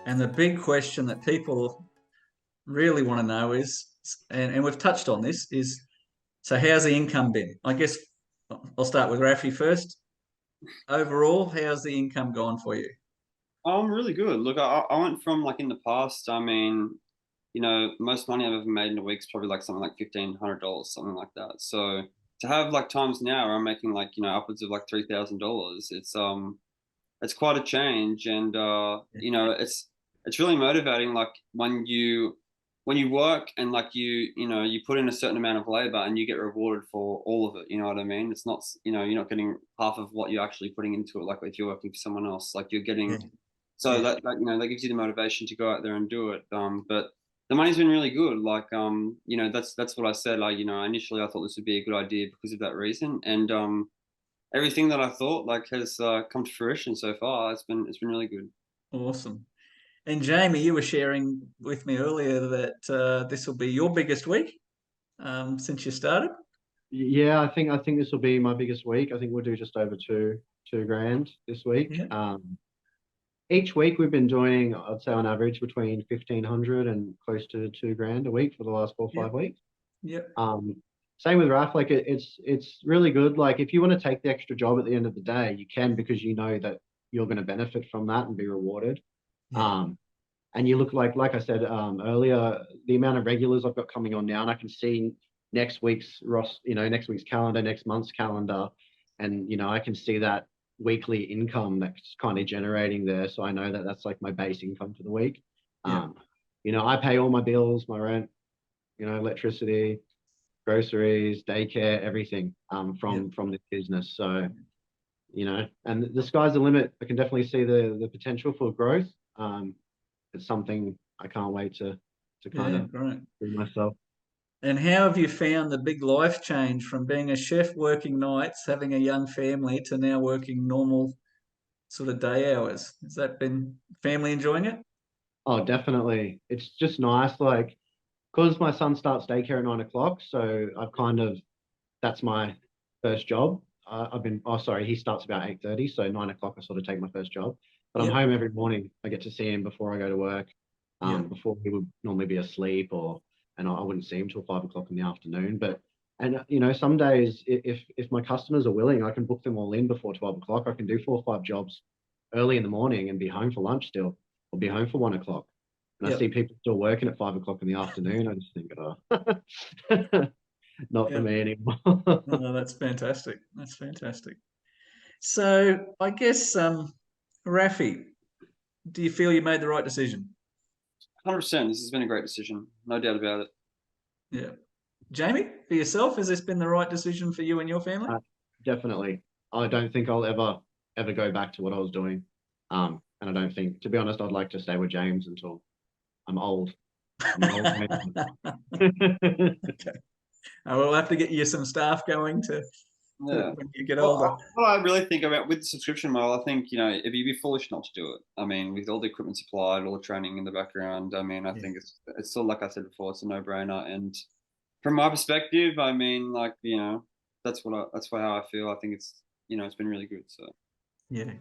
And the big question that people really want to know is, and we've touched on this, is so how's the income been? I guess I'll start with Raffy first. Overall, how's the income gone for you? I'm really good. Look, I went from like in the past, I mean, most money I've ever made in a week is probably like something like $1,500, something like that. So to have like times now where I'm making like, upwards of like $3,000, it's quite a change. And it's really motivating like when you work and like you put in a certain amount of labor and you get rewarded for all of it, you know what I mean? It's not, you're not getting half of what you're actually putting into it, like if you're working for someone else, like you're Yeah, getting, so yeah, that gives you the motivation to go out there and do it. But the money's been really good. Like that's what I said. Like, initially I thought this would be a good idea because of that reason. And everything that I thought like has come to fruition so far. It's been really good. awesome. And Jamie, you were sharing with me earlier that this will be your biggest week since you started. Yeah, I think this will be my biggest week. I think we'll do just over two grand this week. Yeah, Each week we've been doing, I'd say on average between 1,500 and close to 2 grand a week for the last four or yeah, 5 weeks. yeah, Um, Same with Raf, like it's really good. Like if you want to take the extra job at the end of the day, you can because you know that you're going to benefit from that and be rewarded. yeah, Um, and you look like I said earlier, the amount of regulars I've got coming on now, and I can see next week's calendar, next month's calendar, and I can see that weekly income that's kind of generating there. So I know that that's like my base income for the week. yeah, Um, I pay all my bills, my rent, electricity, groceries, daycare, everything yeah. from this business. So and the sky's the limit. I can definitely see the potential for growth. It's something I can't wait to kind Yeah, of great. do myself. And how have you found the big life change from being a chef working nights, having a young family, to now working normal sort of day hours? Has that been family enjoying it? Oh, definitely. It's just nice, like, because my son starts daycare at 9 o'clock, so I've kind of that's my first job. Oh, sorry, he starts about 8:30, so 9 o'clock I sort of take my first job. But I'm Yep, home every morning. I get to see him before I go to work. yep, Before he would normally be asleep, and I wouldn't see him till 5 o'clock in the afternoon. But and some days if my customers are willing, I can book them all in before 12 o'clock. I can do 4 or 5 jobs early in the morning and be home for lunch still, or be home for 1 o'clock. And I see yep, people still working at 5 o'clock in the afternoon. I just think, oh, not for yep. me anymore. Oh, that's fantastic. That's fantastic. So I guess, Rafi, do you feel you made the right decision? 100%. This has been a great decision, no doubt about it. Yeah. Jamie, for yourself, has this been the right decision for you and your family? Uh, Definitely. I don't think I'll ever go back to what I was doing. And I don't think, to be honest, I'd like to stay with James until I'm old. I'm an old man. Okay. We'll have to get you some staff going to Yeah. when you get Well, older. what I really think about with the subscription model, I think, it'd be foolish not to do it. I mean, with all the equipment supplied, all the training in the background, I mean, I Yeah. think it's still, like I said before, it's a no-brainer. And from my perspective, I mean, like, that's how I feel. I think it's been really good. So. Yeah.